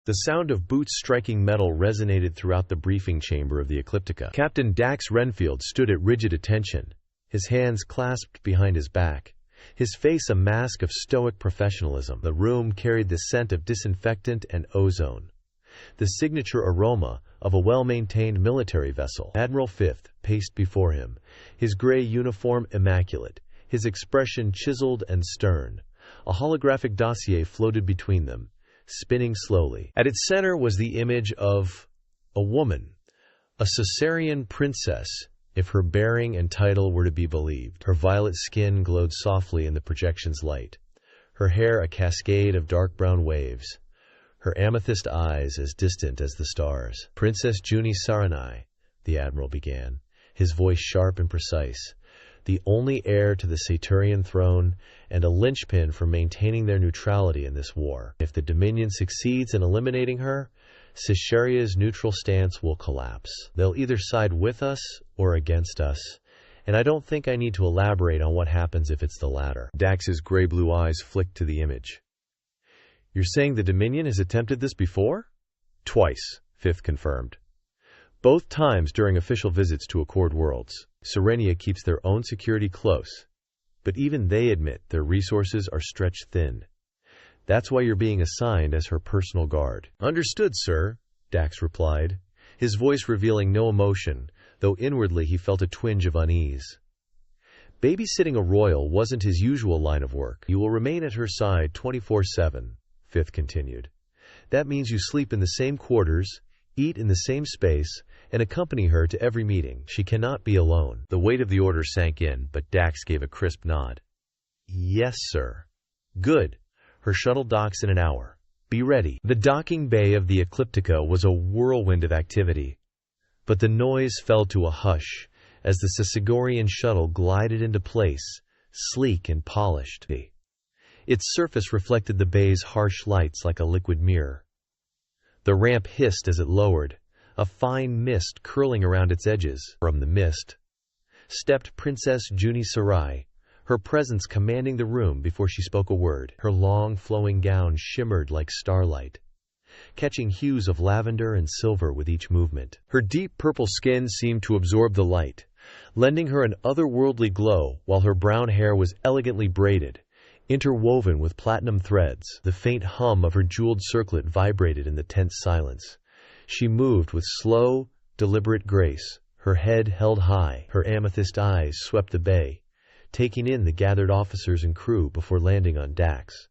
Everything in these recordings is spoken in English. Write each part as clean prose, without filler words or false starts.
The sound of boots striking metal resonated throughout the briefing chamber of the Ecliptica. Captain Dax Renfield stood at rigid attention, his hands clasped behind his back, his face a mask of stoic professionalism. The room carried the scent of disinfectant and ozone, the signature aroma of a well-maintained military vessel. Admiral Fifth paced before him, his gray uniform immaculate, his expression chiseled and stern. A holographic dossier floated between them, spinning slowly. At its center was the image of a woman, a Caesarean princess, if her bearing and title were to be believed. Her violet skin glowed softly in the projection's light, her hair a cascade of dark brown waves, her amethyst eyes as distant as the stars. Princess Juni Saranai, the admiral began, his voice sharp and precise, the only heir to the Saturnian throne and a linchpin for maintaining their neutrality in this war. If the Dominion succeeds in eliminating her, Caesaria's neutral stance will collapse. They'll either side with us or against us, and I don't think I need to elaborate on what happens if it's the latter. Dax's gray-blue eyes flicked to the image. You're saying the Dominion has attempted this before? Twice, Fifth confirmed. Both times during official visits to Accord worlds. Serenia keeps their own security close, but even they admit their resources are stretched thin. That's why you're being assigned as her personal guard. Understood, sir, Dax replied, his voice revealing no emotion, though inwardly he felt a twinge of unease. Babysitting a royal wasn't his usual line of work. You will remain at her side 24/7, Fifth continued. That means you sleep in the same quarters, eat in the same space, and accompany her to every meeting. She cannot be alone. The weight of the order sank in, but Dax gave a crisp nod. Yes, sir. Good. Her shuttle docks in an hour. Be ready. The docking bay of the Ecliptica was a whirlwind of activity, but the noise fell to a hush as the Caesarian shuttle glided into place, sleek and polished. Its surface reflected the bay's harsh lights like a liquid mirror. The ramp hissed as it lowered, a fine mist curling around its edges. From the mist stepped Princess Juni Sarai, her presence commanding the room before she spoke a word. Her long, flowing gown shimmered like starlight, catching hues of lavender and silver with each movement. Her deep purple skin seemed to absorb the light, lending her an otherworldly glow, while her brown hair was elegantly braided, interwoven with platinum threads. The faint hum of her jeweled circlet vibrated in the tense silence. She moved with slow, deliberate grace, her head held high. Her amethyst eyes swept the bay, taking in the gathered officers and crew before landing on Dax.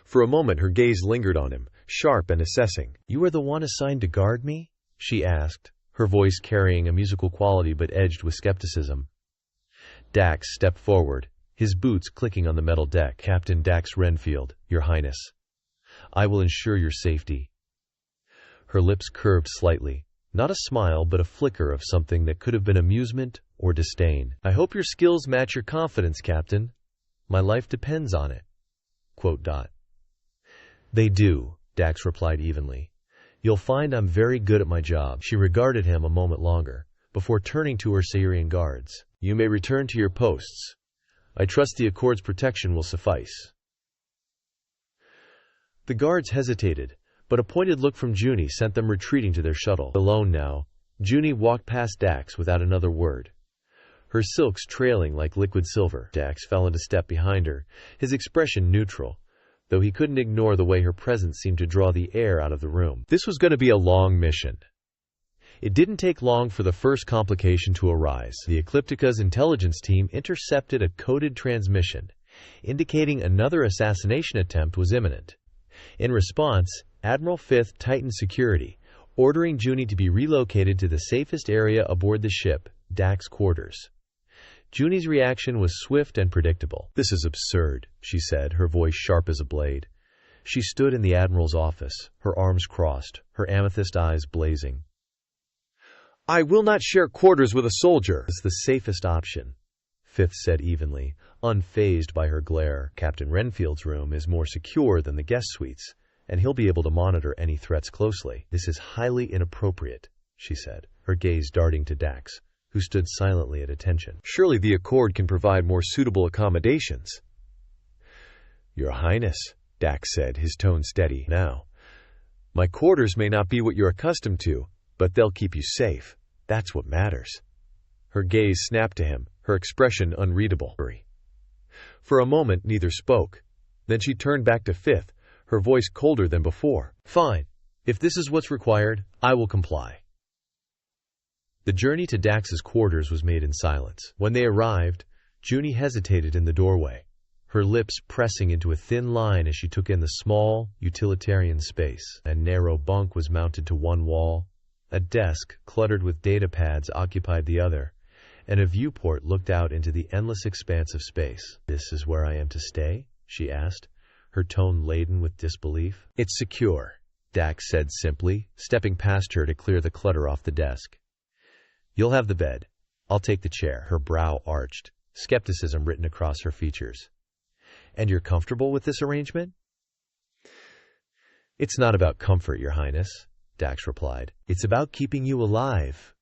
For a moment her gaze lingered on him, sharp and assessing. You are the one assigned to guard me? She asked, her voice carrying a musical quality but edged with skepticism. Dax stepped forward, his boots clicking on the metal deck. Captain Dax Renfield, Your Highness. I will ensure your safety. Her lips curved slightly, not a smile but a flicker of something that could have been amusement or disdain. I hope your skills match your confidence, Captain. My life depends on it. ... They do, Dax replied evenly. You'll find I'm very good at my job. She regarded him a moment longer, before turning to her Saurian guards. You may return to your posts. I trust the Accord's protection will suffice. The guards hesitated, but a pointed look from Juni sent them retreating to their shuttle. Alone now, Juni walked past Dax without another word, her silks trailing like liquid silver. Dax fell into step behind her, his expression neutral, though he couldn't ignore the way her presence seemed to draw the air out of the room. This was going to be a long mission. It didn't take long for the first complication to arise. The Ecliptica's intelligence team intercepted a coded transmission, indicating another assassination attempt was imminent. In response, Admiral Fifth tightened security, ordering Juni to be relocated to the safest area aboard the ship, Dax quarters. Juni's reaction was swift and predictable. This is absurd, she said, her voice sharp as a blade. She stood in the Admiral's office, her arms crossed, her amethyst eyes blazing. I will not share quarters with a soldier. It's the safest option, Fifth said evenly, unfazed by her glare. Captain Renfield's room is more secure than the guest suites, and he'll be able to monitor any threats closely. This is highly inappropriate, she said, her gaze darting to Dax, who stood silently at attention. Surely the Accord can provide more suitable accommodations. Your Highness, Dax said, his tone steady. Now, My quarters may not be what you're accustomed to, but they'll keep you safe. That's what matters." Her gaze snapped to him, her expression unreadable. For a moment neither spoke. Then she turned back to Fifth, her voice colder than before. "Fine. If this is what's required, I will comply." The journey to Dax's quarters was made in silence. When they arrived, Junie hesitated in the doorway, her lips pressing into a thin line as she took in the small, utilitarian space. A narrow bunk was mounted to one wall, a desk cluttered with data pads occupied the other, and a viewport looked out into the endless expanse of space. "This is where I am to stay?" she asked, her tone laden with disbelief. "It's secure," Dax said simply, stepping past her to clear the clutter off the desk. "You'll have the bed. I'll take the chair." Her brow arched, skepticism written across her features. "And you're comfortable with this arrangement?" "It's not about comfort, Your Highness," Dax replied. "It's about keeping you alive."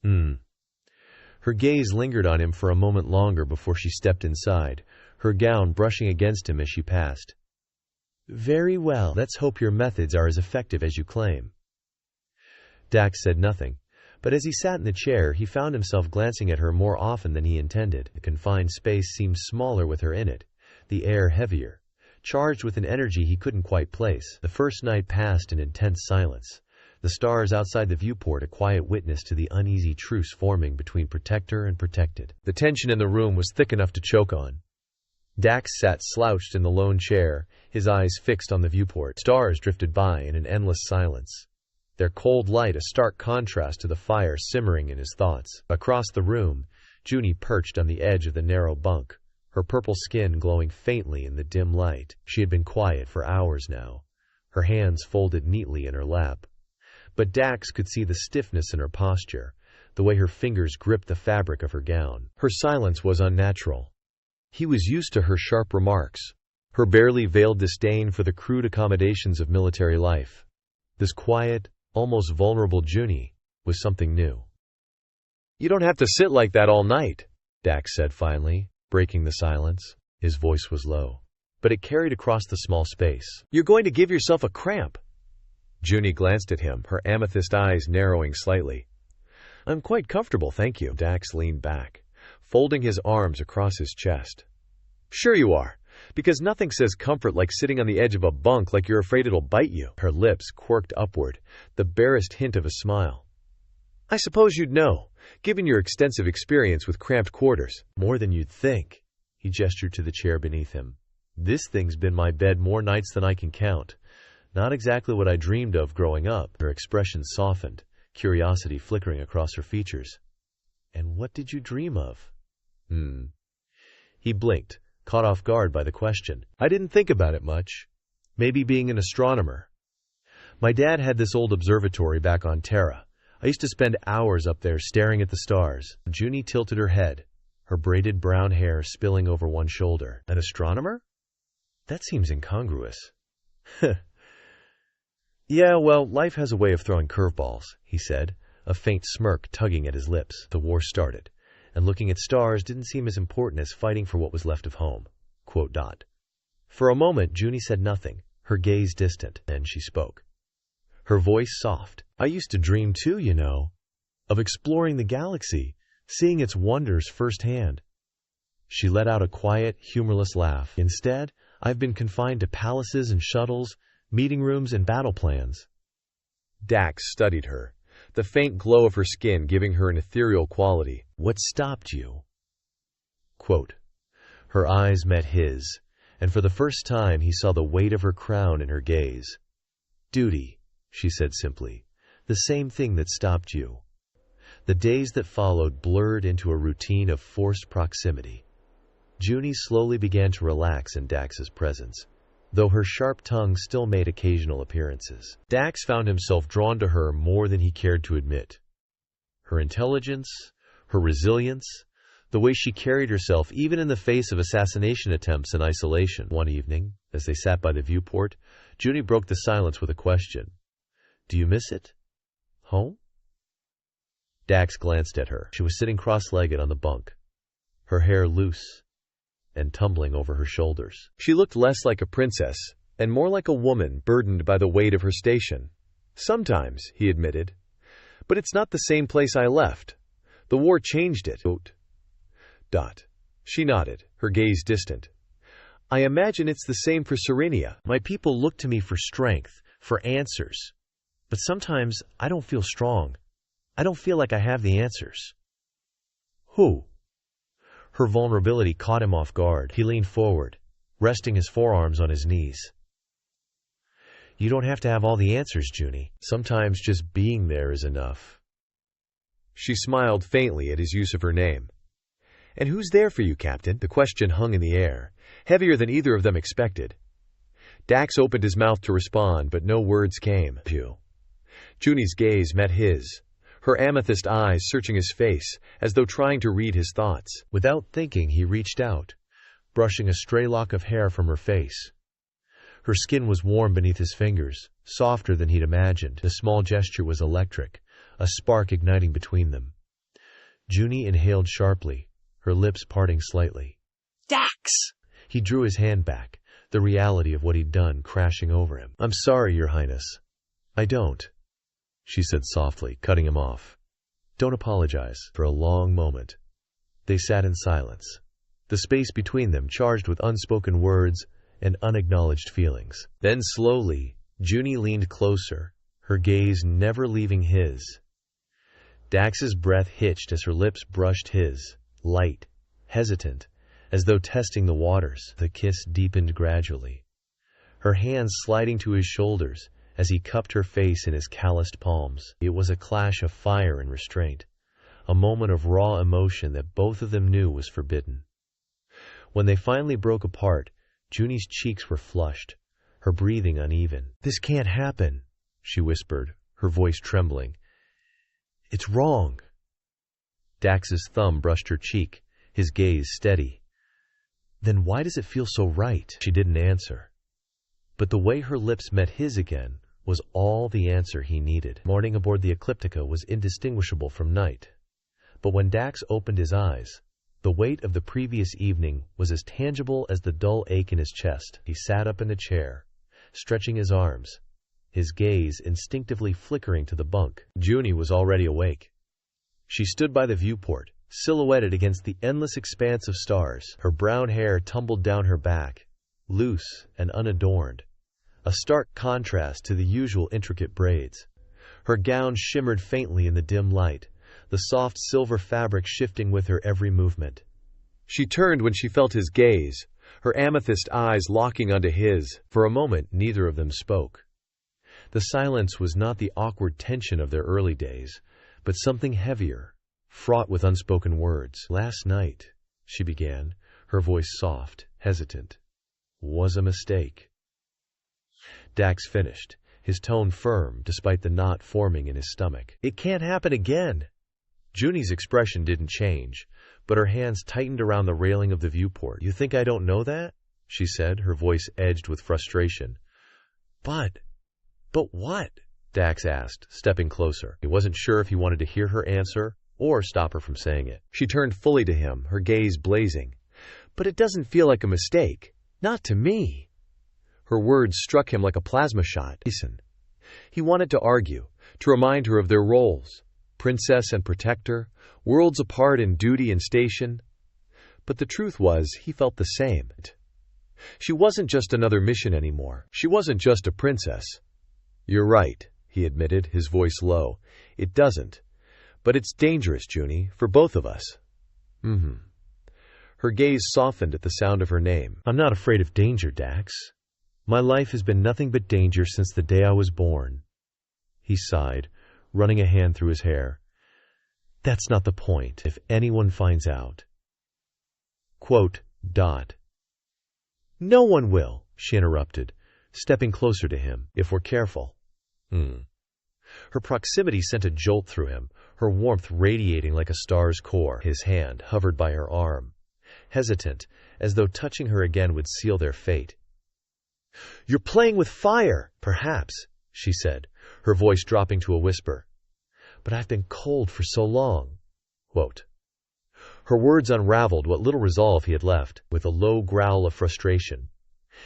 Her gaze lingered on him for a moment longer before she stepped inside, her gown brushing against him as she passed. "Very well. Let's hope your methods are as effective as you claim." Dax said nothing, but as he sat in the chair, he found himself glancing at her more often than he intended. The confined space seemed smaller with her in it, the air heavier, charged with an energy he couldn't quite place. The first night passed in intense silence, the stars outside the viewport a quiet witness to the uneasy truce forming between protector and protected. The tension in the room was thick enough to choke on. Dax sat slouched in the lone chair, his eyes fixed on the viewport. Stars drifted by in an endless silence, their cold light a stark contrast to the fire simmering in his thoughts. Across the room, Junie perched on the edge of the narrow bunk, her purple skin glowing faintly in the dim light. She had been quiet for hours now, her hands folded neatly in her lap. But Dax could see the stiffness in her posture, the way her fingers gripped the fabric of her gown. Her silence was unnatural. He was used to her sharp remarks, her barely veiled disdain for the crude accommodations of military life. This quiet, almost vulnerable Junie was something new. "You don't have to sit like that all night," Dax said finally, breaking the silence. His voice was low, but it carried across the small space. "You're going to give yourself a cramp." Junie glanced at him, her amethyst eyes narrowing slightly. "I'm quite comfortable, thank you." Dax leaned back, folding his arms across his chest. "Sure you are, because nothing says comfort like sitting on the edge of a bunk like you're afraid it'll bite you." Her lips quirked upward, the barest hint of a smile. "I suppose you'd know, given your extensive experience with cramped quarters." "More than you'd think." He gestured to the chair beneath him. "This thing's been my bed more nights than I can count. Not exactly what I dreamed of growing up." Her expression softened, curiosity flickering across her features. "And what did you dream of?" He blinked, caught off guard by the question. "I didn't think about it much. Maybe being an astronomer. My dad had this old observatory back on Terra. I used to spend hours up there staring at the stars." Junie tilted her head, her braided brown hair spilling over one shoulder. "An astronomer? That seems incongruous." "Yeah, well, life has a way of throwing curveballs," he said, a faint smirk tugging at his lips. "The war started, and looking at stars didn't seem as important as fighting for what was left of home." For a moment, Junie said nothing, her gaze distant. Then she spoke, her voice soft. "I used to dream too, you know, of exploring the galaxy, seeing its wonders firsthand." She let out a quiet, humorless laugh. "Instead, I've been confined to palaces and shuttles, meeting rooms and battle plans." Dax studied her, the faint glow of her skin giving her an ethereal quality. "What stopped you?" Her eyes met his, and for the first time he saw the weight of her crown in her gaze. "Duty," she said simply. "The same thing that stopped you." The days that followed blurred into a routine of forced proximity. Junie slowly began to relax in Dax's presence, though her sharp tongue still made occasional appearances. Dax found himself drawn to her more than he cared to admit. Her intelligence, her resilience, the way she carried herself even in the face of assassination attempts in isolation. One evening, as they sat by the viewport, Junie broke the silence with a question. "Do you miss it? Home?" Dax glanced at her. She was sitting cross-legged on the bunk, her hair loose and tumbling over her shoulders. She looked less like a princess and more like a woman burdened by the weight of her station. Sometimes, he admitted. But it's not the same place I left. The war changed it. She nodded, her gaze distant. I imagine it's the same for Serenia. My people look to me for strength, for answers. But sometimes I don't feel strong. I don't feel like I have the answers. Who? Her vulnerability caught him off guard. He leaned forward, resting his forearms on his knees. You don't have to have all the answers, Junie. Sometimes just being there is enough. She smiled faintly at his use of her name. And who's there for you, Captain? The question hung in the air, heavier than either of them expected. Dax opened his mouth to respond, but no words came. Junie's gaze met his, her amethyst eyes searching his face, as though trying to read his thoughts. Without thinking, he reached out, brushing a stray lock of hair from her face. Her skin was warm beneath his fingers, softer than he'd imagined. The small gesture was electric, a spark igniting between them. Junie inhaled sharply, her lips parting slightly. Dax! He drew his hand back, the reality of what he'd done crashing over him. I'm sorry, Your Highness. I don't, she said softly, cutting him off. Don't apologize. For a long moment, they sat in silence, the space between them charged with unspoken words and unacknowledged feelings. Then slowly, Junie leaned closer, her gaze never leaving his. Dax's breath hitched as her lips brushed his, light, hesitant, as though testing the waters. The kiss deepened gradually, her hands sliding to his shoulders as he cupped her face in his calloused palms. It was a clash of fire and restraint, a moment of raw emotion that both of them knew was forbidden. When they finally broke apart, Junie's cheeks were flushed, her breathing uneven. This can't happen, she whispered, her voice trembling. It's wrong. Dax's thumb brushed her cheek, his gaze steady. Then why does it feel so right? She didn't answer. But the way her lips met his again was all the answer he needed. Morning aboard the Ecliptica was indistinguishable from night. But when Dax opened his eyes, the weight of the previous evening was as tangible as the dull ache in his chest. He sat up in the chair, stretching his arms, his gaze instinctively flickering to the bunk. Junie was already awake. She stood by the viewport, silhouetted against the endless expanse of stars. Her brown hair tumbled down her back, loose and unadorned, a stark contrast to the usual intricate braids. Her gown shimmered faintly in the dim light, the soft silver fabric shifting with her every movement. She turned when she felt his gaze, her amethyst eyes locking onto his. For a moment, neither of them spoke. The silence was not the awkward tension of their early days, but something heavier, fraught with unspoken words. Last night, she began, her voice soft, hesitant, was a mistake. Dax finished, his tone firm despite the knot forming in his stomach. It can't happen again. Junie's expression didn't change, but her hands tightened around the railing of the viewport. You think I don't know that? She said, her voice edged with frustration. But what? Dax asked, stepping closer. He wasn't sure if he wanted to hear her answer or stop her from saying it. She turned fully to him, her gaze blazing. But it doesn't feel like a mistake. Not to me. Her words struck him like a plasma shot. Listen. He wanted to argue, to remind her of their roles, princess and protector, worlds apart in duty and station. But the truth was, he felt the same. She wasn't just another mission anymore. She wasn't just a princess. You're right, he admitted, his voice low. It doesn't. But it's dangerous, Junie, for both of us. Her gaze softened at the sound of her name. I'm not afraid of danger, Dax. My life has been nothing but danger since the day I was born. He sighed, running a hand through his hair. That's not the point, if anyone finds out. No one will, she interrupted, stepping closer to him, if we're careful. Her proximity sent a jolt through him, her warmth radiating like a star's core. His hand hovered by her arm, hesitant, as though touching her again would seal their fate. You're playing with fire, perhaps, she said, her voice dropping to a whisper. But I've been cold for so long. Her words unraveled what little resolve he had left, with a low growl of frustration.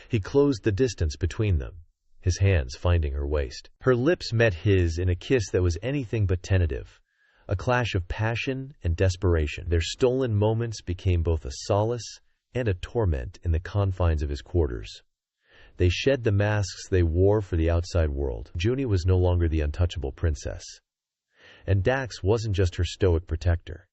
He closed the distance between them, his hands finding her waist. Her lips met his in a kiss that was anything but tentative, a clash of passion and desperation. Their stolen moments became both a solace and a torment in the confines of his quarters. They shed the masks they wore for the outside world. Junie was no longer the untouchable princess. And Dax wasn't just her stoic protector.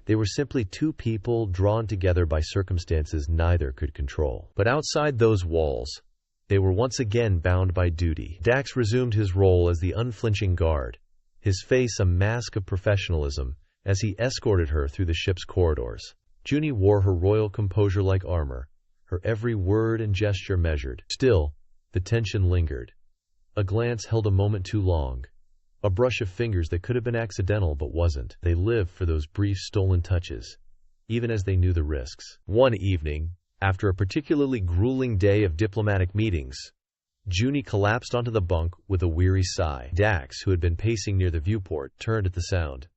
They were simply two people drawn together by circumstances neither could control. But outside those walls, they were once again bound by duty. Dax resumed his role as the unflinching guard, his face a mask of professionalism as he escorted her through the ship's corridors. Junie wore her royal composure like armor, her every word and gesture measured. Still, the tension lingered. A glance held a moment too long. A brush of fingers that could have been accidental but wasn't. They lived for those brief stolen touches, even as they knew the risks. One evening, after a particularly grueling day of diplomatic meetings, Junie collapsed onto the bunk with a weary sigh. Dax, who had been pacing near the viewport, turned at the sound.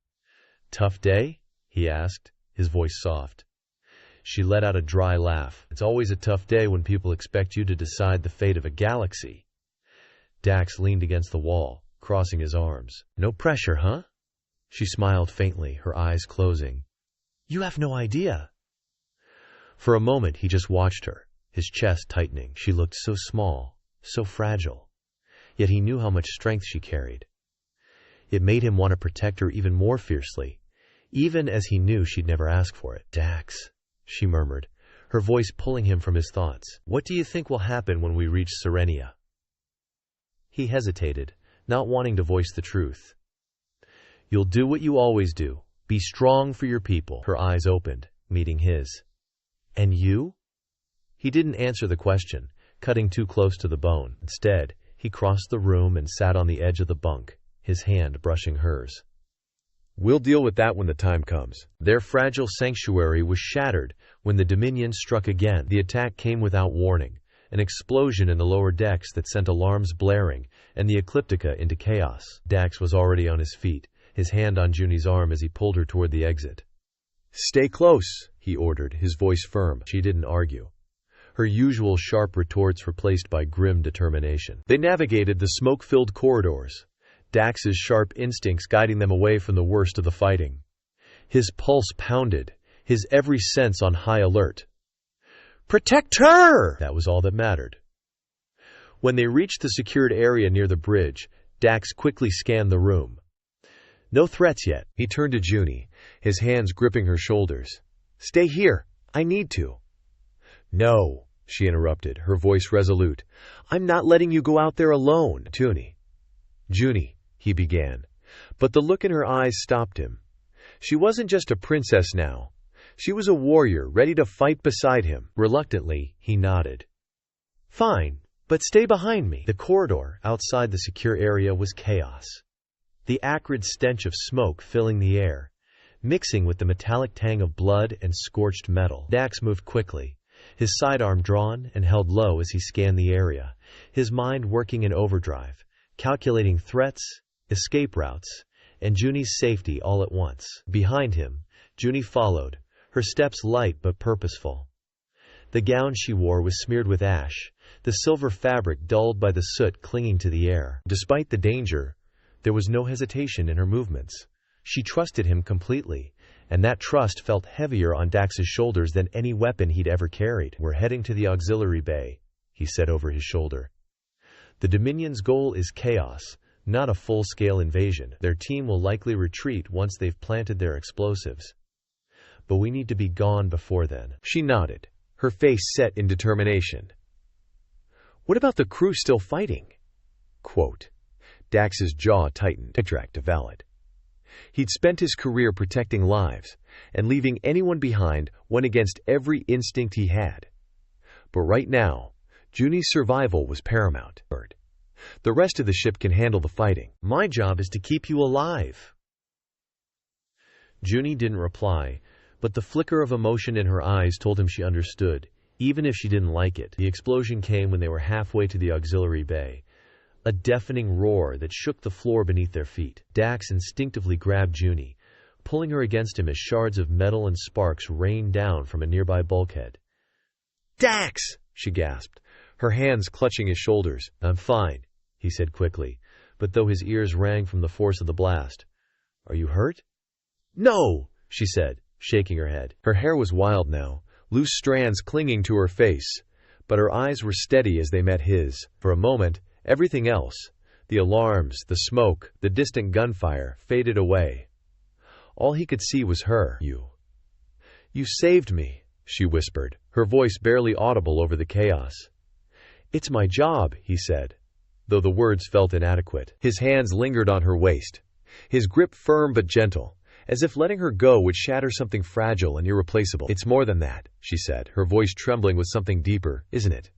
"Tough day?" he asked, his voice soft. She let out a dry laugh. "It's always a tough day when people expect you to decide the fate of a galaxy." Dax leaned against the wall, crossing his arms. "No pressure, huh?" She smiled faintly, her eyes closing. "You have no idea." For a moment he just watched her, his chest tightening. She looked so small, so fragile. Yet he knew how much strength she carried. It made him want to protect her even more fiercely, even as he knew she'd never ask for it. "Dax," she murmured, her voice pulling him from his thoughts. "What do you think will happen when we reach Serenia?" He hesitated, not wanting to voice the truth. "You'll do what you always do. Be strong for your people." Her eyes opened, meeting his. "And you?" He didn't answer the question, cutting too close to the bone. Instead, he crossed the room and sat on the edge of the bunk, his hand brushing hers. "We'll deal with that when the time comes." Their fragile sanctuary was shattered when the Dominion struck again. The attack came without warning, an explosion in the lower decks that sent alarms blaring and the Ecliptica into chaos. Dax was already on his feet, his hand on Junie's arm as he pulled her toward the exit. "Stay close," he ordered, his voice firm. She didn't argue. Her usual sharp retorts replaced by grim determination. They navigated the smoke-filled corridors, Dax's sharp instincts guiding them away from the worst of the fighting. His pulse pounded, his every sense on high alert. Protect her! That was all that mattered. When they reached the secured area near the bridge, Dax quickly scanned the room. No threats yet. He turned to Junie, his hands gripping her shoulders. "Stay here. I need to." "No," she interrupted, her voice resolute. "I'm not letting you go out there alone." Junie, he began, but the look in her eyes stopped him. She wasn't just a princess now. She was a warrior, ready to fight beside him. Reluctantly, he nodded. "Fine, but stay behind me." The corridor outside the secure area was chaos. The acrid stench of smoke filling the air, mixing with the metallic tang of blood and scorched metal. Dax moved quickly, his sidearm drawn and held low as he scanned the area, his mind working in overdrive, calculating threats, escape routes, and Junie's safety all at once. Behind him, Junie followed, her steps light but purposeful. The gown she wore was smeared with ash, the silver fabric dulled by the soot clinging to the air. Despite the danger, there was no hesitation in her movements. She trusted him completely, and that trust felt heavier on Dax's shoulders than any weapon he'd ever carried. "We're heading to the auxiliary bay," he said over his shoulder. "The Dominion's goal is chaos, not a full-scale invasion. Their team will likely retreat once they've planted their explosives. But we need to be gone before then." She nodded, her face set in determination. "What about the crew still fighting?" Quote. Dax's jaw tightened. Extract valid. He'd spent his career protecting lives, and leaving anyone behind went against every instinct he had. But right now, Junie's survival was paramount. The rest of the ship can handle the fighting. My job is to keep you alive. Junie didn't reply, but the flicker of emotion in her eyes told him she understood, even if she didn't like it. The explosion came when they were halfway to the auxiliary bay, a deafening roar that shook the floor beneath their feet. Dax instinctively grabbed Junie, pulling her against him as shards of metal and sparks rained down from a nearby bulkhead. "Dax!" she gasped, her hands clutching his shoulders. "I'm fine," he said quickly, but though his ears rang from the force of the blast. "Are you hurt?" "No," she said, shaking her head. Her hair was wild now, loose strands clinging to her face, but her eyes were steady as they met his. For a moment, everything else, the alarms, the smoke, the distant gunfire, faded away. All he could see was her. You saved me," she whispered, her voice barely audible over the chaos. "It's my job," he said, though the words felt inadequate. His hands lingered on her waist, his grip firm but gentle, as if letting her go would shatter something fragile and irreplaceable. "It's more than that," she said, her voice trembling with something deeper, "isn't it?"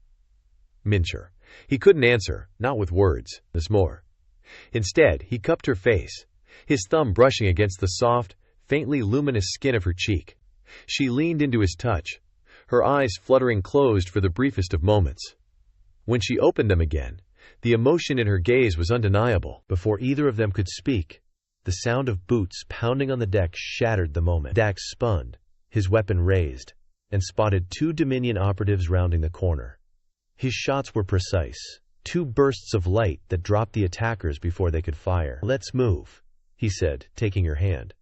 Mincher. He couldn't answer, not with words. "There's more." Instead, he cupped her face, his thumb brushing against the soft, faintly luminous skin of her cheek. She leaned into his touch, her eyes fluttering closed for the briefest of moments. When she opened them again, the emotion in her gaze was undeniable. Before either of them could speak, the sound of boots pounding on the deck shattered the moment. Dax spun, his weapon raised, and spotted 2 Dominion operatives rounding the corner. His shots were precise, 2 bursts of light that dropped the attackers before they could fire. "Let's move," he said, taking her hand.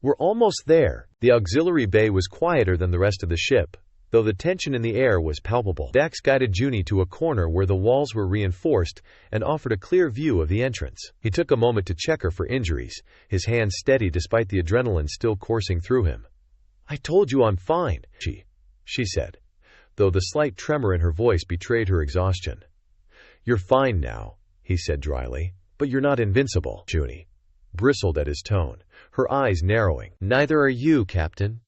"We're almost there." The auxiliary bay was quieter than the rest of the ship, though the tension in the air was palpable. Dax guided Junie to a corner where the walls were reinforced and offered a clear view of the entrance. He took a moment to check her for injuries, his hands steady despite the adrenaline still coursing through him. "I told you I'm fine," she said, though the slight tremor in her voice betrayed her exhaustion. "You're fine now," he said dryly, "but you're not invincible." Junie bristled at his tone, her eyes narrowing. "Neither are you, Captain."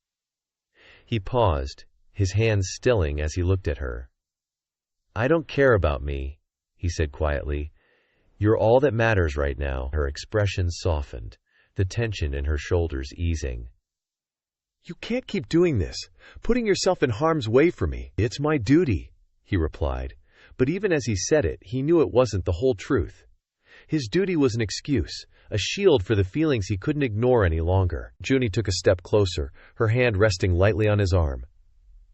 He paused, his hands stilling as he looked at her. "I don't care about me," he said quietly. "You're all that matters right now." Her expression softened, the tension in her shoulders easing. "You can't keep doing this, putting yourself in harm's way for me." "It's my duty," he replied, but even as he said it, he knew it wasn't the whole truth. His duty was an excuse, a shield for the feelings he couldn't ignore any longer. Junie took a step closer, her hand resting lightly on his arm.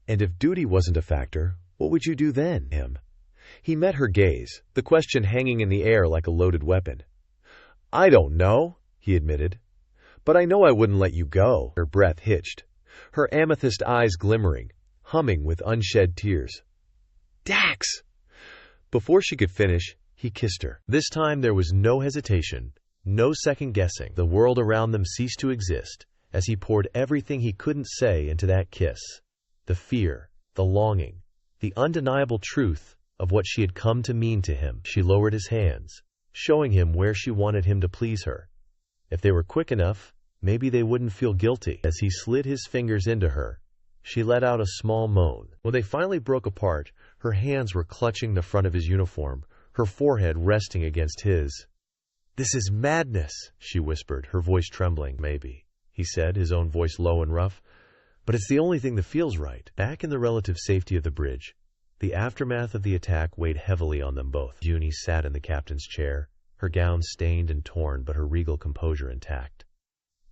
"And if duty wasn't a factor, what would you do then?" He met her gaze, the question hanging in the air like a loaded weapon. "I don't know," he admitted. "But I know I wouldn't let you go." Her breath hitched, her amethyst eyes glimmering, humming with unshed tears. "Dax!" Before she could finish, he kissed her. This time there was no hesitation, no second guessing. The world around them ceased to exist as he poured everything he couldn't say into that kiss. The fear, the longing, the undeniable truth of what she had come to mean to him. She lowered his hands, showing him where she wanted him to please her. If they were quick enough, maybe they wouldn't feel guilty. As he slid his fingers into her, she let out a small moan. When they finally broke apart, her hands were clutching the front of his uniform, her forehead resting against his. "This is madness," she whispered, her voice trembling. "Maybe," he said, his own voice low and rough, "but it's the only thing that feels right." Back in the relative safety of the bridge, the aftermath of the attack weighed heavily on them both. Junie sat in the captain's chair, her gown stained and torn but her regal composure intact.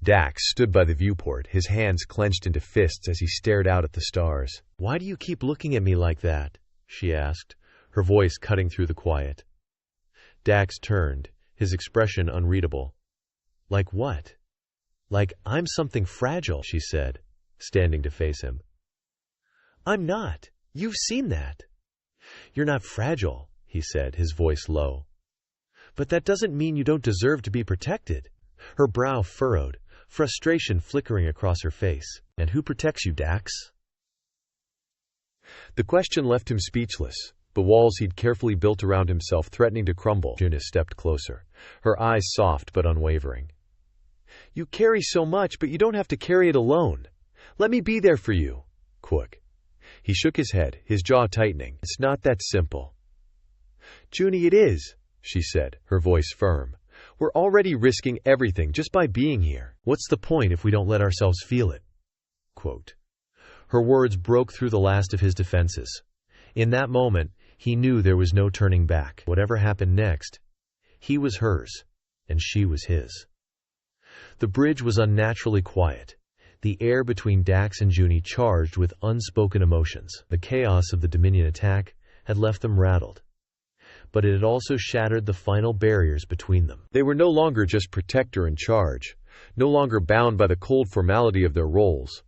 Dax stood by the viewport, his hands clenched into fists as he stared out at the stars. "Why do you keep looking at me like that?" she asked, her voice cutting through the quiet. Dax turned, his expression unreadable. "Like what?" "Like I'm something fragile," she said, standing to face him. "I'm not. You've seen that." "You're not fragile," he said, his voice low. "But that doesn't mean you don't deserve to be protected." Her brow furrowed, frustration flickering across her face. "And who protects you, Dax?" The question left him speechless, the walls he'd carefully built around himself threatening to crumble. Junie stepped closer, her eyes soft but unwavering. "You carry so much, but you don't have to carry it alone. Let me be there for you." Quick. He shook his head, his jaw tightening. "It's not that simple." "Junie, it is," she said, her voice firm. "We're already risking everything just by being here. What's the point if we don't let ourselves feel it?" Quote. Her words broke through the last of his defenses. In that moment, he knew there was no turning back. Whatever happened next, he was hers, and she was his. The bridge was unnaturally quiet, the air between Dax and Junie charged with unspoken emotions. The chaos of the Dominion attack, had left them rattled. But it had also shattered the final barriers between them. They were no longer just protector and charge, no longer bound by the cold formality of their roles.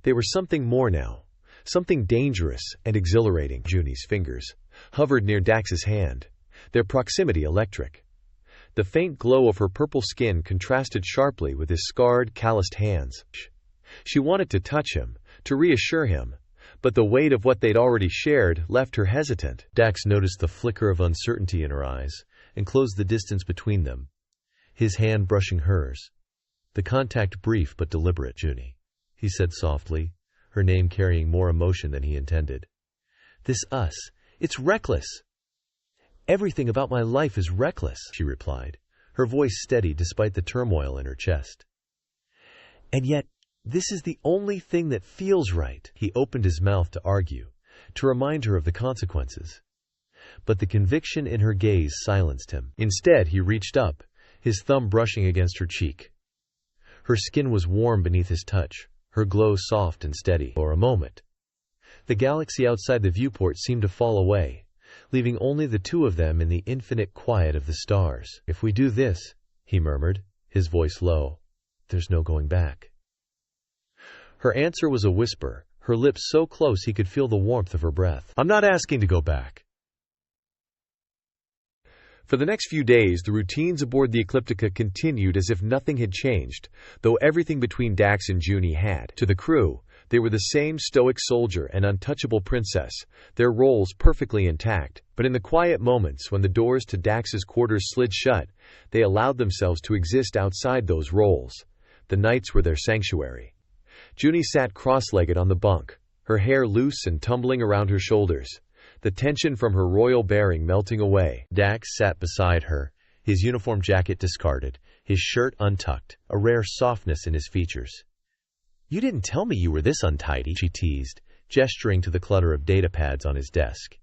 They were something more now, something dangerous and exhilarating. Junie's fingers hovered near Dax's hand, their proximity electric. The faint glow of her purple skin contrasted sharply with his scarred, calloused hands. She wanted to touch him, to reassure him, but the weight of what they'd already shared left her hesitant. Dax noticed the flicker of uncertainty in her eyes and closed the distance between them, his hand brushing hers. The contact brief but deliberate. "Junie," he said softly, her name carrying more emotion than he intended. "This us, it's reckless. Everything about my life is reckless," she replied, her voice steady despite the turmoil in her chest. "And yet, this is the only thing that feels right." He opened his mouth to argue, to remind her of the consequences. But the conviction in her gaze silenced him. Instead, he reached up, his thumb brushing against her cheek. Her skin was warm beneath his touch, her glow soft and steady. For a moment, the galaxy outside the viewport seemed to fall away, leaving only the two of them in the infinite quiet of the stars. "If we do this," he murmured, his voice low, "there's no going back." Her answer was a whisper, her lips so close he could feel the warmth of her breath. "I'm not asking to go back." For the next few days, the routines aboard the Ecliptica continued as if nothing had changed, though everything between Dax and Junie had. To the crew, they were the same stoic soldier and untouchable princess, their roles perfectly intact, but in the quiet moments when the doors to Dax's quarters slid shut, they allowed themselves to exist outside those roles. The nights were their sanctuary. Junie sat cross-legged on the bunk, her hair loose and tumbling around her shoulders, the tension from her royal bearing melting away. Dax sat beside her, his uniform jacket discarded, his shirt untucked, a rare softness in his features. "You didn't tell me you were this untidy," she teased, gesturing to the clutter of data pads on his desk.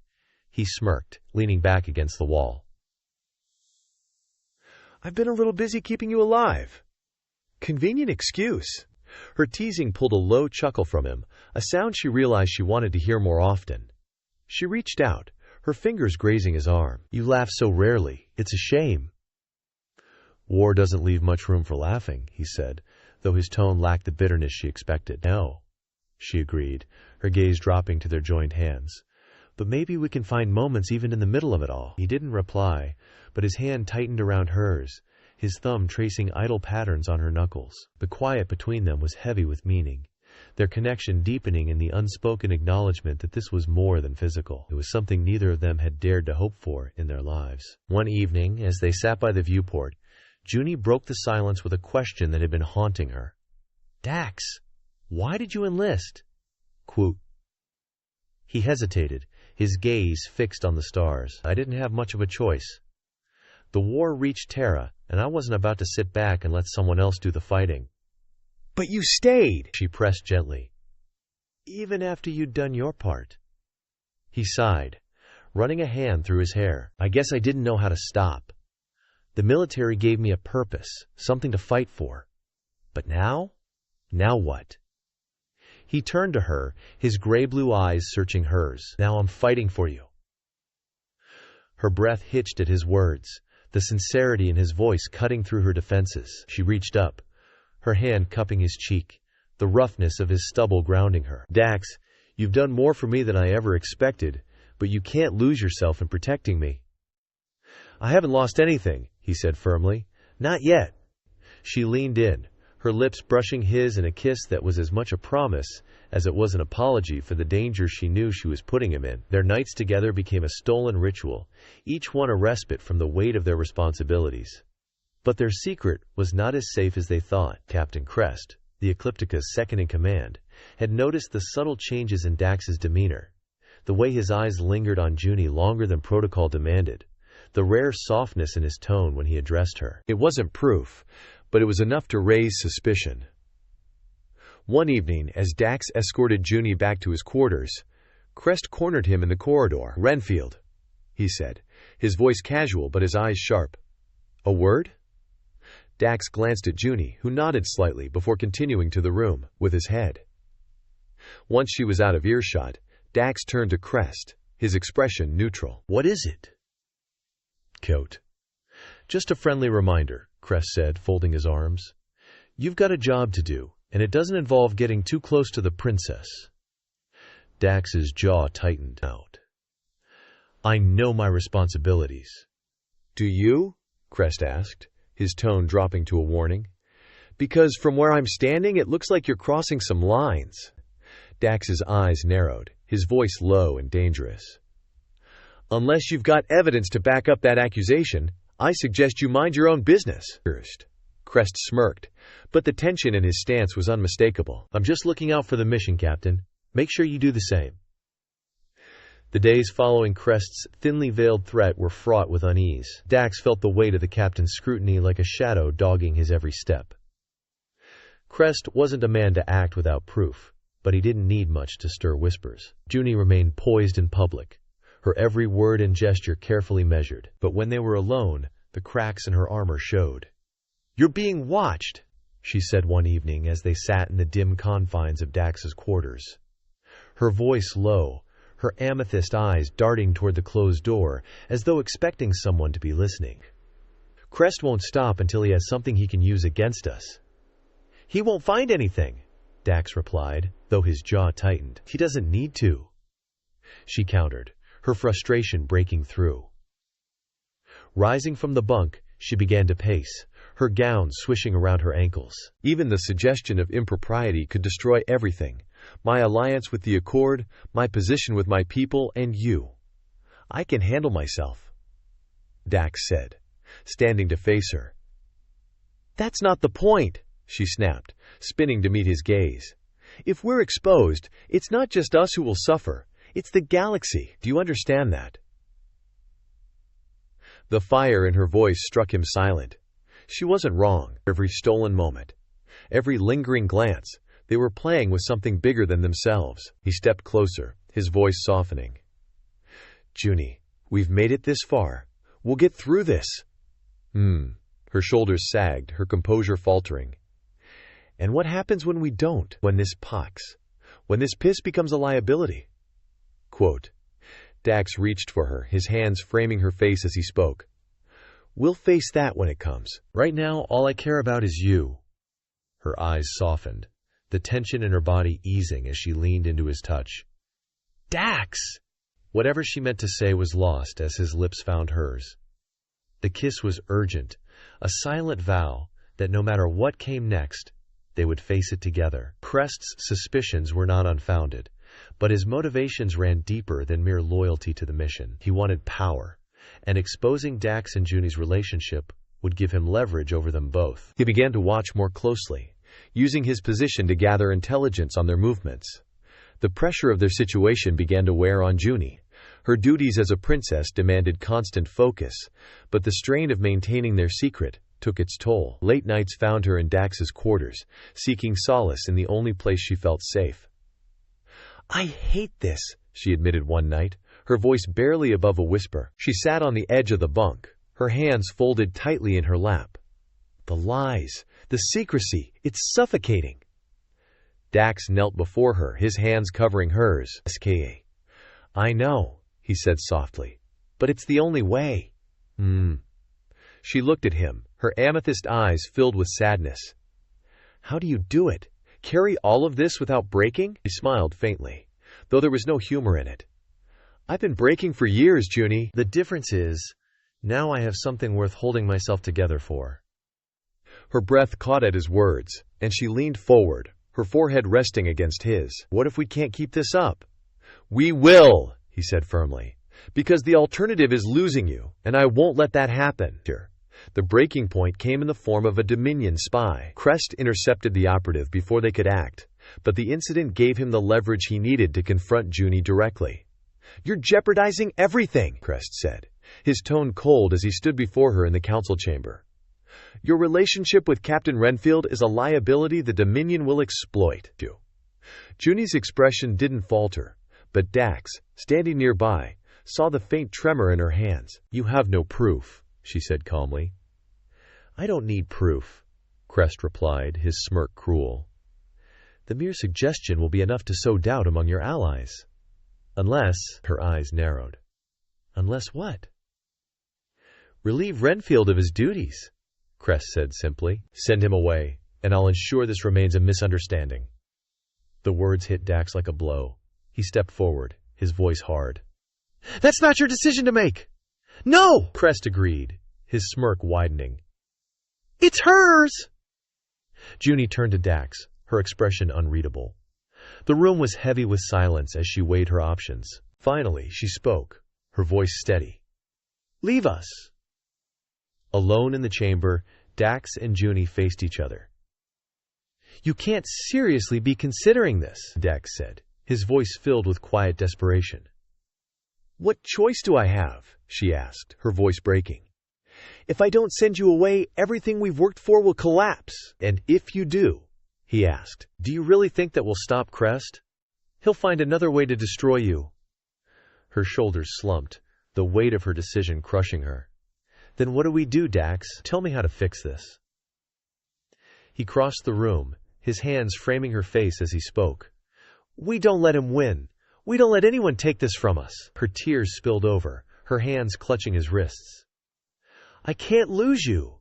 He smirked, leaning back against the wall. "I've been a little busy keeping you alive." Convenient excuse. Her teasing pulled a low chuckle from him, a sound she realized she wanted to hear more often. She reached out, her fingers grazing his arm. "You laugh so rarely. It's a shame." "War doesn't leave much room for laughing," he said, though his tone lacked the bitterness she expected. "No," she agreed, her gaze dropping to their joined hands. "But maybe we can find moments even in the middle of it all." He didn't reply, but his hand tightened around hers, his thumb tracing idle patterns on her knuckles. The quiet between them was heavy with meaning, their connection deepening in the unspoken acknowledgement that this was more than physical. It was something neither of them had dared to hope for in their lives. One evening, as they sat by the viewport, Junie broke the silence with a question that had been haunting her. "Dax, why did you enlist?" "Quote." He hesitated, his gaze fixed on the stars. "I didn't have much of a choice. The war reached Terra, and I wasn't about to sit back and let someone else do the fighting." "But you stayed," she pressed gently. "Even after you'd done your part." He sighed, running a hand through his hair. "I guess I didn't know how to stop. The military gave me a purpose, something to fight for. But now? Now what?" He turned to her, his gray-blue eyes searching hers. "Now I'm fighting for you." Her breath hitched at his words, the sincerity in his voice cutting through her defenses. She reached up, her hand cupping his cheek, the roughness of his stubble grounding her. "Dax, you've done more for me than I ever expected, but you can't lose yourself in protecting me." "I haven't lost anything," he said firmly. "Not yet." She leaned in, her lips brushing his in a kiss that was as much a promise as it was an apology for the danger she knew she was putting him in. Their nights together became a stolen ritual, each one a respite from the weight of their responsibilities. But their secret was not as safe as they thought. Captain Crest, the Ecliptica's second-in-command, had noticed the subtle changes in Dax's demeanor, the way his eyes lingered on Junie longer than protocol demanded, the rare softness in his tone when he addressed her. It wasn't proof, but it was enough to raise suspicion. One evening, as Dax escorted Junie back to his quarters, Crest cornered him in the corridor. "Renfield," he said, his voice casual but his eyes sharp. "A word?" Dax glanced at Junie, who nodded slightly before continuing to the room, with his head. Once she was out of earshot, Dax turned to Crest, his expression neutral. "What is it?" "Coat. Just a friendly reminder," Crest said, folding his arms. "You've got a job to do, and it doesn't involve getting too close to the princess." Dax's jaw tightened out. "I know my responsibilities." "Do you?" Crest asked, his tone dropping to a warning. "Because from where I'm standing, it looks like you're crossing some lines." Dax's eyes narrowed, his voice low and dangerous. "Unless you've got evidence to back up that accusation, I suggest you mind your own business." Crest smirked, but the tension in his stance was unmistakable. "I'm just looking out for the mission, Captain. Make sure you do the same." The days following Crest's thinly veiled threat were fraught with unease. Dax felt the weight of the captain's scrutiny like a shadow dogging his every step. Crest wasn't a man to act without proof, but he didn't need much to stir whispers. Junie remained poised in public, her every word and gesture carefully measured. But when they were alone, the cracks in her armor showed. "You're being watched," she said one evening as they sat in the dim confines of Dax's quarters. Her voice low, her amethyst eyes darting toward the closed door, as though expecting someone to be listening. "Crest won't stop until he has something he can use against us." "He won't find anything," Dax replied, though his jaw tightened. "He doesn't need to," she countered, her frustration breaking through. Rising from the bunk, she began to pace, her gown swishing around her ankles. Even the suggestion of impropriety could destroy everything. My alliance with the Accord, my position with my people, and you. "I can handle myself," Dax said, standing to face her. "That's not the point," she snapped, spinning to meet his gaze. "If we're exposed, it's not just us who will suffer. It's the galaxy. Do you understand that?" The fire in her voice struck him silent. She wasn't wrong. Every stolen moment, every lingering glance, they were playing with something bigger than themselves. He stepped closer, his voice softening. "Junie, we've made it this far. We'll get through this." Her shoulders sagged, her composure faltering. "And what happens when we don't? When this pox? When this piss becomes a liability?" Quote. Dax reached for her, his hands framing her face as he spoke. "We'll face that when it comes. Right now, all I care about is you." Her eyes softened, the tension in her body easing as she leaned into his touch. "Dax!" Whatever she meant to say was lost as his lips found hers. The kiss was urgent, a silent vow that no matter what came next, they would face it together. Crest's suspicions were not unfounded, but his motivations ran deeper than mere loyalty to the mission. He wanted power, and exposing Dax and Junie's relationship would give him leverage over them both. He began to watch more closely, using his position to gather intelligence on their movements. The pressure of their situation began to wear on Junie. Her duties as a princess demanded constant focus, but the strain of maintaining their secret took its toll. Late nights found her in Dax's quarters, seeking solace in the only place she felt safe. "I hate this," she admitted one night, her voice barely above a whisper. She sat on the edge of the bunk, her hands folded tightly in her lap. "The lies, the secrecy, it's suffocating." Dax knelt before her, his hands covering hers. "SKA. I know," he said softly, "but it's the only way." She looked at him, her amethyst eyes filled with sadness. "How do you do it? Carry all of this without breaking?" He smiled faintly, though there was no humor in it. "I've been breaking for years, Junie. The difference is, now I have something worth holding myself together for." Her breath caught at his words, and she leaned forward, her forehead resting against his. "What if we can't keep this up?" "We will," he said firmly, "because the alternative is losing you, and I won't let that happen." The breaking point came in the form of a Dominion spy. Crest intercepted the operative before they could act, but the incident gave him the leverage he needed to confront Junie directly. "You're jeopardizing everything," Crest said, his tone cold as he stood before her in the council chamber. "Your relationship with Captain Renfield is a liability the Dominion will exploit." Junie's expression didn't falter, but Dax, standing nearby, saw the faint tremor in her hands. "You have no proof," she said calmly. "I don't need proof," Crest replied, his smirk cruel. "The mere suggestion will be enough to sow doubt among your allies." Unless, her eyes narrowed. Unless what? Relieve Renfield of his duties, Crest said simply. Send him away, and I'll ensure this remains a misunderstanding. The words hit Dax like a blow. He stepped forward, his voice hard. That's not your decision to make! No! Crest agreed, his smirk widening. It's hers! Junie turned to Dax, her expression unreadable. The room was heavy with silence as she weighed her options. Finally, she spoke, her voice steady. Leave us. Alone in the chamber, Dax and Junie faced each other. You can't seriously be considering this, Dax said, his voice filled with quiet desperation. What choice do I have? She asked, her voice breaking. If I don't send you away, everything we've worked for will collapse. And if you do, he asked, do you really think that will stop Crest? He'll find another way to destroy you. Her shoulders slumped, the weight of her decision crushing her. Then what do we do, Dax? Tell me how to fix this. He crossed the room, his hands framing her face as he spoke. We don't let him win. We don't let anyone take this from us. Her tears spilled over, her hands clutching his wrists. I can't lose you.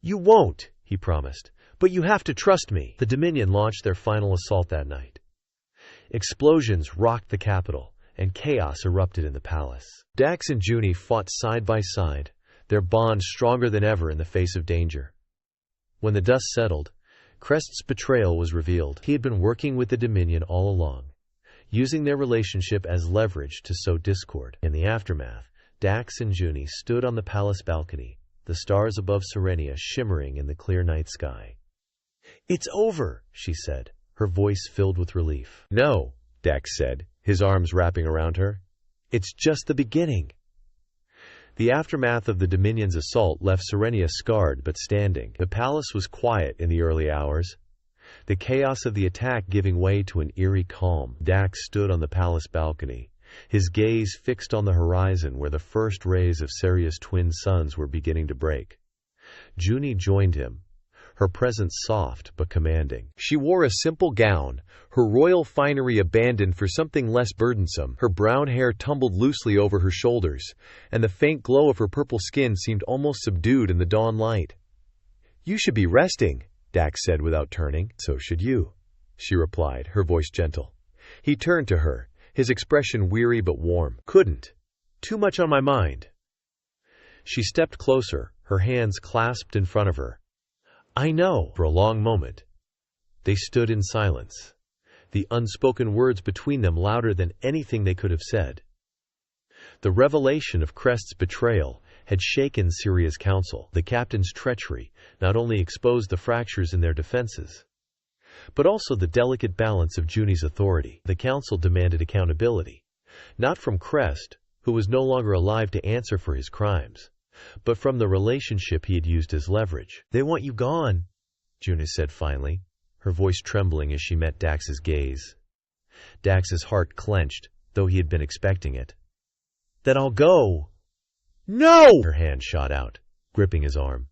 You won't, he promised, but you have to trust me. The Dominion launched their final assault that night. Explosions rocked the capital, and chaos erupted in the palace. Dax and Junie fought side by side, their bond stronger than ever in the face of danger. When the dust settled, Crest's betrayal was revealed. He had been working with the Dominion all along, using their relationship as leverage to sow discord. In the aftermath, Dax and Junie stood on the palace balcony, the stars above Serenia shimmering in the clear night sky. It's over, she said, her voice filled with relief. No, Dax said, his arms wrapping around her. It's just the beginning. The aftermath of the Dominion's assault left Serenia scarred but standing. The palace was quiet in the early hours, the chaos of the attack giving way to an eerie calm. Dax stood on the palace balcony, his gaze fixed on the horizon where the first rays of Seria's twin suns were beginning to break. Junie joined him, her presence soft but commanding. She wore a simple gown, her royal finery abandoned for something less burdensome. Her brown hair tumbled loosely over her shoulders, and the faint glow of her purple skin seemed almost subdued in the dawn light. You should be resting, Dax said without turning. So should you, she replied, her voice gentle. He turned to her, his expression weary but warm. Couldn't. Too much on my mind. She stepped closer, her hands clasped in front of her. I know. For a long moment, they stood in silence, the unspoken words between them louder than anything they could have said. The revelation of Crest's betrayal had shaken Syria's council. The captain's treachery not only exposed the fractures in their defenses, but also the delicate balance of Junie's authority. The council demanded accountability, not from Crest, who was no longer alive to answer for his crimes, but from the relationship he had used as leverage. They want you gone, Junie said finally, her voice trembling as she met Dax's gaze. Dax's heart clenched, though he had been expecting it. Then I'll go. No! Her hand shot out, gripping his arm.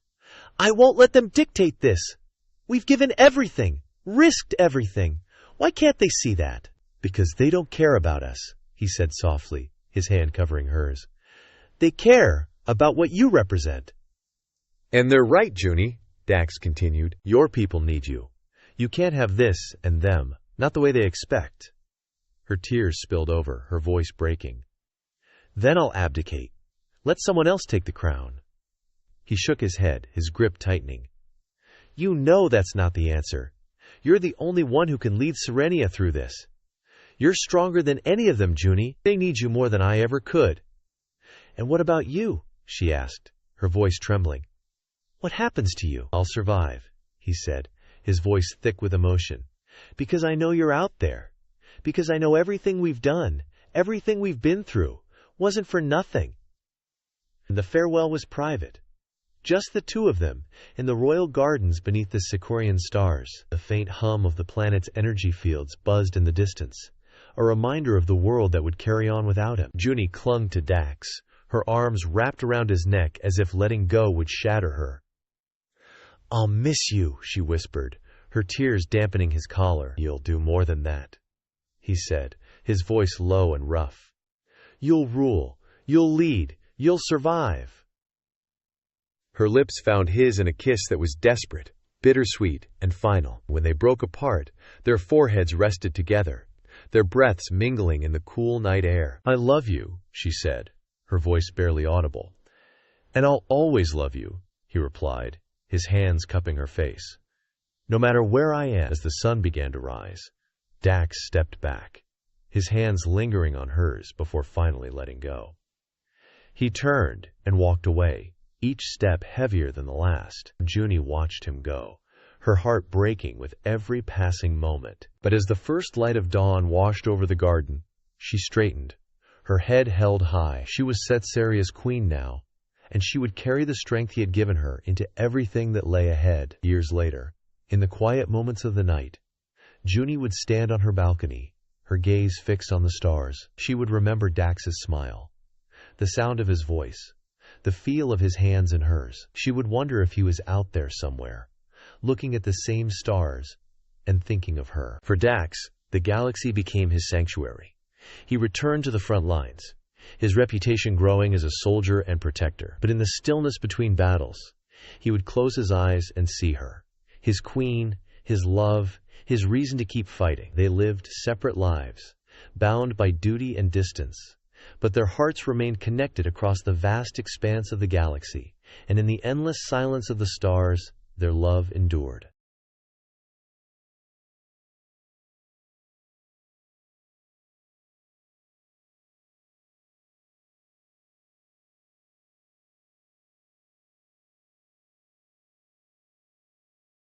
I won't let them dictate this. We've given everything, risked everything. Why can't they see that? Because they don't care about us, he said softly, his hand covering hers. They care about what you represent. And they're right, Junie, Dax continued. Your people need you. You can't have this and them, not the way they expect. Her tears spilled over, her voice breaking. Then I'll abdicate. Let someone else take the crown. He shook his head, his grip tightening. You know that's not the answer. You're the only one who can lead Serenia through this. You're stronger than any of them, Junie. They need you more than I ever could. And what about you? She asked, her voice trembling. What happens to you? I'll survive, he said, his voice thick with emotion. Because I know you're out there. Because I know everything we've done, everything we've been through, wasn't for nothing. And the farewell was private. Just the two of them, in the royal gardens beneath the Sicorian stars. The faint hum of the planet's energy fields buzzed in the distance, a reminder of the world that would carry on without him. Junie clung to Dax, her arms wrapped around his neck as if letting go would shatter her. I'll miss you, she whispered, her tears dampening his collar. You'll do more than that, he said, his voice low and rough. "You'll rule. You'll lead. You'll survive." Her lips found his in a kiss that was desperate, bittersweet, and final. When they broke apart, their foreheads rested together, their breaths mingling in the cool night air. "I love you," she said, her voice barely audible. "And I'll always love you," he replied, his hands cupping her face. "No matter where I am." As the sun began to rise, Dax stepped back, his hands lingering on hers before finally letting go. He turned and walked away, each step heavier than the last. Junie watched him go, her heart breaking with every passing moment. But as the first light of dawn washed over the garden, she straightened, her head held high. She was Setsaria's queen now, and she would carry the strength he had given her into everything that lay ahead. Years later, in the quiet moments of the night, Junie would stand on her balcony, her gaze fixed on the stars. She would remember Dax's smile, the sound of his voice, the feel of his hands in hers. She would wonder if he was out there somewhere, looking at the same stars and thinking of her. For Dax, the galaxy became his sanctuary. He returned to the front lines, his reputation growing as a soldier and protector. But in the stillness between battles, he would close his eyes and see her, his queen, his love, his reason to keep fighting. They lived separate lives, bound by duty and distance, but their hearts remained connected across the vast expanse of the galaxy, and in the endless silence of the stars, their love endured.